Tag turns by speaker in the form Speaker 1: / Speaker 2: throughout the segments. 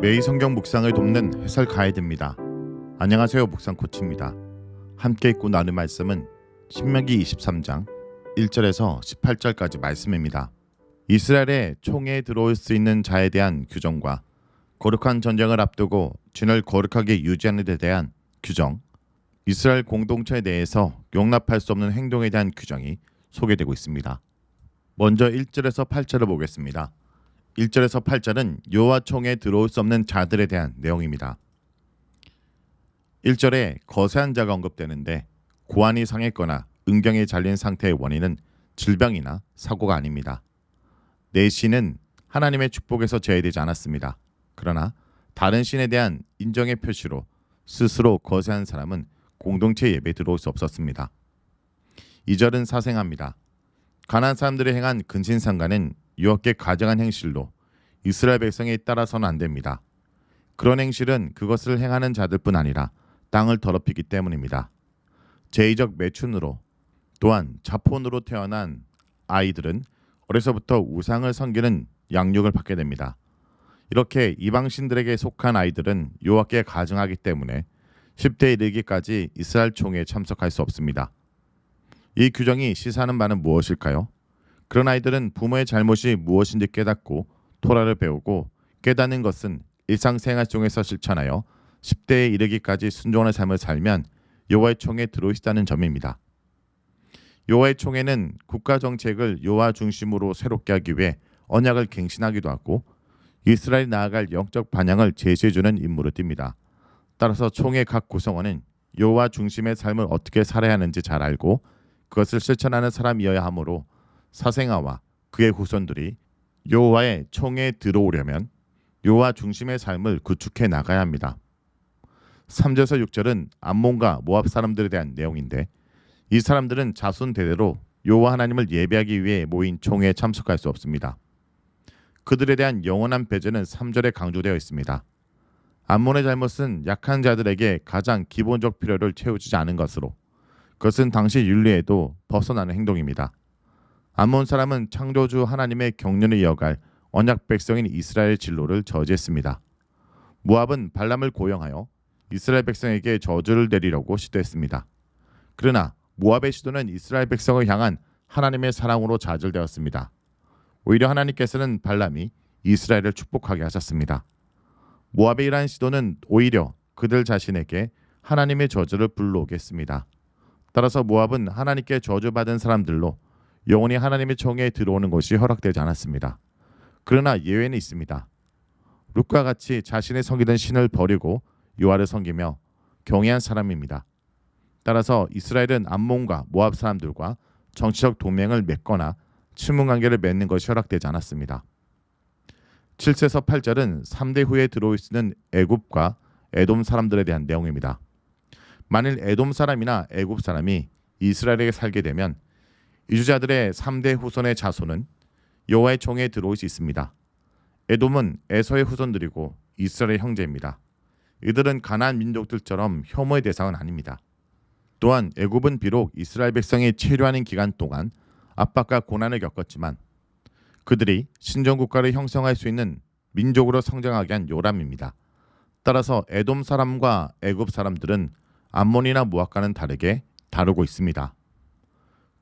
Speaker 1: 매일 성경 묵상을 돕는 해설 가이드입니다. 안녕하세요, 묵상 코치입니다. 함께 읽고 나눌 말씀은 신명기 23장 1절에서 18절까지 말씀입니다. 이스라엘의 총회에 들어올 수 있는 자에 대한 규정과 거룩한 전쟁을 앞두고 진을 거룩하게 유지하는 데 대한 규정, 이스라엘 공동체 내에서 용납할 수 없는 행동에 대한 규정이 소개되고 있습니다. 먼저 1절에서 8절을 보겠습니다. 1절에서 8절은 여호와 총회에 들어올 수 없는 자들에 대한 내용입니다. 1절에 거세한 자가 언급되는데 고환이 상했거나 은경이 잘린 상태의 원인은 질병이나 사고가 아닙니다. 내 신은 하나님의 축복에서 제외되지 않았습니다. 그러나 다른 신에 대한 인정의 표시로 스스로 거세한 사람은 공동체 예배에 들어올 수 없었습니다. 2절은 사생합니다. 가나안 사람들이 행한 근신상가는 여호와께 가증한 행실로 이스라엘 백성에 따라서는 안 됩니다. 그런 행실은 그것을 행하는 자들뿐 아니라 땅을 더럽히기 때문입니다. 제의적 매춘으로 또한 자폰으로 태어난 아이들은 어려서부터 우상을 섬기는 양육을 받게 됩니다. 이렇게 이방신들에게 속한 아이들은 여호와께 가증하기 때문에 10대에 이르기까지 이스라엘 총회에 참석할 수 없습니다. 이 규정이 시사하는 바는 무엇일까요? 그런 아이들은 부모의 잘못이 무엇인지 깨닫고 토라를 배우고 깨닫는 것은 일상생활 중에서 실천하여 10대에 이르기까지 순종하는 삶을 살면 여호와의 총회에 들어오시다는 점입니다. 여호와의 총회는 국가 정책을 여호와 중심으로 새롭게 하기 위해 언약을 갱신하기도 하고 이스라엘이 나아갈 영적 방향을 제시해주는 임무를 띱니다. 따라서 총회 각 구성원은 여호와 중심의 삶을 어떻게 살아야 하는지 잘 알고 그것을 실천하는 사람이어야 하므로 사생아와 그의 후손들이 여호와의 총회에 들어오려면 여호와 중심의 삶을 구축해 나가야 합니다. 3절에서 6절은 암몬과 모압 사람들에 대한 내용인데 이 사람들은 자손 대대로 여호와 하나님을 예배하기 위해 모인 총회에 참석할 수 없습니다. 그들에 대한 영원한 배제는 3절에 강조되어 있습니다. 암몬의 잘못은 약한 자들에게 가장 기본적 필요를 채워주지 않은 것으로 그것은 당시 윤리에도 벗어나는 행동입니다. 암몬 사람은 창조주 하나님의 경륜을 이어갈 언약 백성인 이스라엘의 진로를 저지했습니다. 모압은 발람을 고용하여 이스라엘 백성에게 저주를 내리려고 시도했습니다. 그러나 모압의 시도는 이스라엘 백성을 향한 하나님의 사랑으로 좌절되었습니다. 오히려 하나님께서는 발람이 이스라엘을 축복하게 하셨습니다. 모압의 이러한 시도는 오히려 그들 자신에게 하나님의 저주를 불러오게 했습니다. 따라서 모압은 하나님께 저주받은 사람들로 영원히 하나님의 총회에 들어오는 것이 허락되지 않았습니다. 그러나 예외는 있습니다. 룻과 같이 자신의 섬기던 신을 버리고 여호와를 섬기며 경외한 사람입니다. 따라서 이스라엘은 암몬과 모압 사람들과 정치적 동맹을 맺거나 친문관계를 맺는 것이 허락되지 않았습니다. 7절에서 8절은 3대 후에 들어올 수 있는 애굽과 에돔 사람들에 대한 내용입니다. 만일 에돔 사람이나 애굽 사람이 이스라엘에게 살게 되면 이주자들의 3대 후손의 자손은 여호와의 총회에 들어올 수 있습니다. 에돔은 에서의 후손들이고 이스라엘의 형제입니다. 이들은 가나안 민족들처럼 혐오의 대상은 아닙니다. 또한 애굽은 비록 이스라엘 백성이 체류하는 기간 동안 압박과 고난을 겪었지만 그들이 신정국가를 형성할 수 있는 민족으로 성장하게 한 요람입니다. 따라서 에돔 사람과 애굽 사람들은 암몬이나 모압과는 다르게 다루고 있습니다.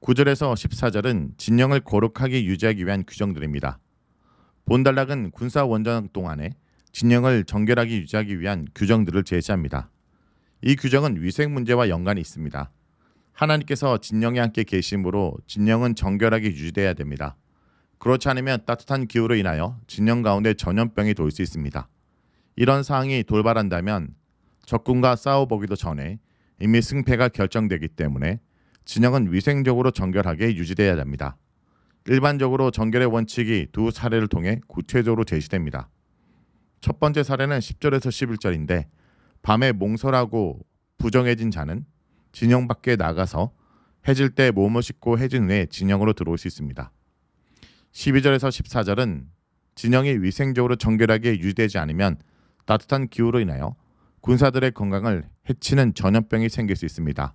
Speaker 1: 9절에서 14절은 진영을 거룩하게 유지하기 위한 규정들입니다. 본달락은 군사 원정 동안에 진영을 정결하게 유지하기 위한 규정들을 제시합니다. 이 규정은 위생 문제와 연관이 있습니다. 하나님께서 진영에 함께 계심으로 진영은 정결하게 유지돼야 됩니다. 그렇지 않으면 따뜻한 기후로 인하여 진영 가운데 전염병이 돌 수 있습니다. 이런 사항이 돌발한다면 적군과 싸워보기도 전에 이미 승패가 결정되기 때문에 진영은 위생적으로 정결하게 유지돼야 합니다. 일반적으로 정결의 원칙이 두 사례를 통해 구체적으로 제시됩니다. 첫 번째 사례는 10절에서 11절인데 밤에 몽설하고 부정해진 자는 진영 밖에 나가서 해질 때 몸을 씻고 해진 후에 진영으로 들어올 수 있습니다. 12절에서 14절은 진영이 위생적으로 정결하게 유지되지 않으면 따뜻한 기후로 인하여 군사들의 건강을 해치는 전염병이 생길 수 있습니다.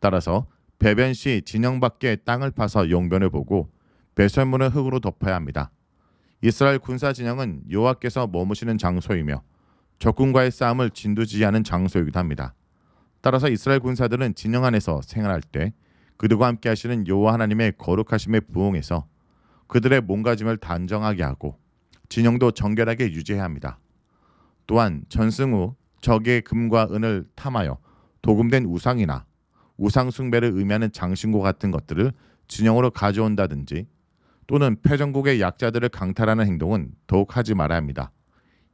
Speaker 1: 따라서 배변 시 진영 밖에 땅을 파서 용변을 보고 배설물을 흙으로 덮어야 합니다. 이스라엘 군사 진영은 여호와께서 머무시는 장소이며 적군과의 싸움을 진두지휘하는 장소이기도 합니다. 따라서 이스라엘 군사들은 진영 안에서 생활할 때 그들과 함께 하시는 여호와 하나님의 거룩하심에 부응해서 그들의 몸가짐을 단정하게 하고 진영도 정결하게 유지해야 합니다. 또한 전승 후 적의 금과 은을 탐하여 도금된 우상이나 우상 숭배를 의미하는 장신구 같은 것들을 진영으로 가져온다든지 또는 패전국의 약자들을 강탈하는 행동은 더욱 하지 말아야 합니다.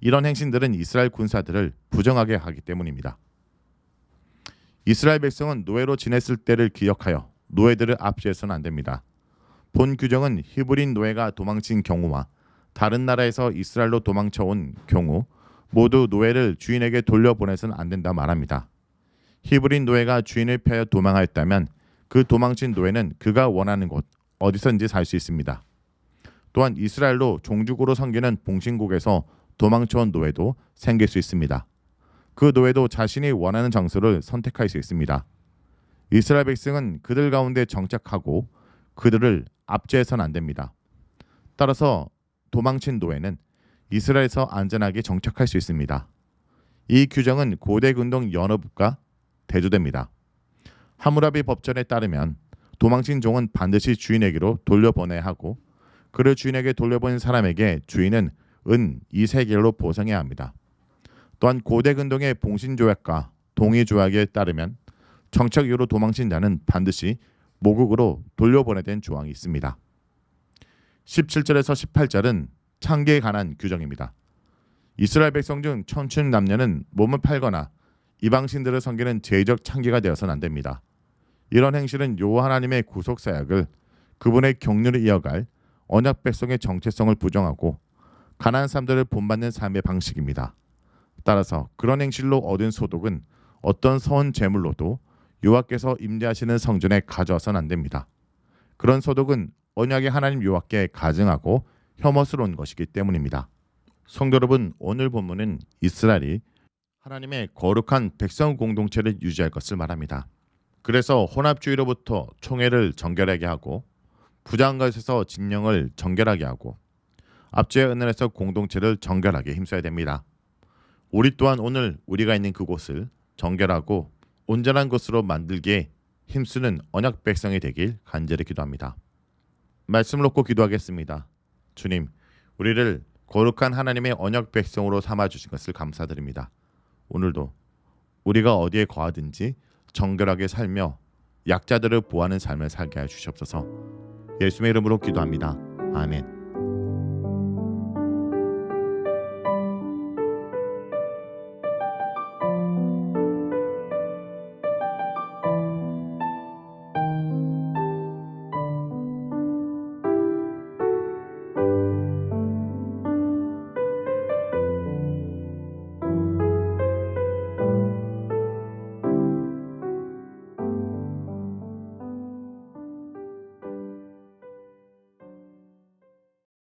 Speaker 1: 이런 행신들은 이스라엘 군사들을 부정하게 하기 때문입니다. 이스라엘 백성은 노예로 지냈을 때를 기억하여 노예들을 압제해서는 안 됩니다. 본 규정은 히브리인 노예가 도망친 경우와 다른 나라에서 이스라엘로 도망쳐온 경우 모두 노예를 주인에게 돌려보내서는 안 된다 말합니다. 히브리인 노예가 주인을 피하여 도망하였다면 그 도망친 노예는 그가 원하는 곳 어디서든지 살 수 있습니다. 또한 이스라엘로 종주국으로 섬기는 봉신국에서 도망쳐온 노예도 생길 수 있습니다. 그 노예도 자신이 원하는 장소를 선택할 수 있습니다. 이스라엘 백성은 그들 가운데 정착하고 그들을 압제해서는 안 됩니다. 따라서 도망친 노예는 이스라엘에서 안전하게 정착할 수 있습니다. 이 규정은 고대 근동 연합국과 대조됩니다. 하무라비 법전에 따르면 도망친 종은 반드시 주인에게로 돌려보내야 하고 그를 주인에게 돌려보낸 사람에게 주인은 은 2세겔로 보상해야 합니다. 또한 고대 근동의 봉신조약과 동의조약에 따르면 정착 이후로 도망친 자는 반드시 모국으로 돌려보내야 되는 조항이 있습니다. 17절에서 18절은 창기에 관한 규정입니다. 이스라엘 백성 중 청춘 남녀는 몸을 팔거나 이방신들을 섬기는 죄적 창기가 되어서는 안 됩니다. 이런 행실은 여호와 하나님의 구속 사역을 그분의 경륜을 이어갈 언약 백성의 정체성을 부정하고 가난한 사람들을 본받는 삶의 방식입니다. 따라서 그런 행실로 얻은 소득은 어떤 선 재물로도 여호와께서 임재하시는 성전에 가져와서는 안 됩니다. 그런 소득은 언약의 하나님 여호와께 가증하고 혐오스러운 것이기 때문입니다. 성도 여러분, 오늘 본문은 이스라엘이 하나님의 거룩한 백성 공동체를 유지할 것을 말합니다. 그래서 혼합주의로부터 총회를 정결하게 하고 부정한 것에서 진영을 정결하게 하고 압제의 은혜에서 공동체를 정결하게 힘써야 됩니다. 우리 또한 오늘 우리가 있는 그곳을 정결하고 온전한 곳으로 만들기에 힘쓰는 언약 백성이 되길 간절히 기도합니다. 말씀을 놓고 기도하겠습니다. 주님, 우리를 거룩한 하나님의 언약 백성으로 삼아주신 것을 감사드립니다. 오늘도 우리가 어디에 거하든지 정결하게 살며 약자들을 보호하는 삶을 살게 하여 주시옵소서. 예수님의 이름으로 기도합니다. 아멘.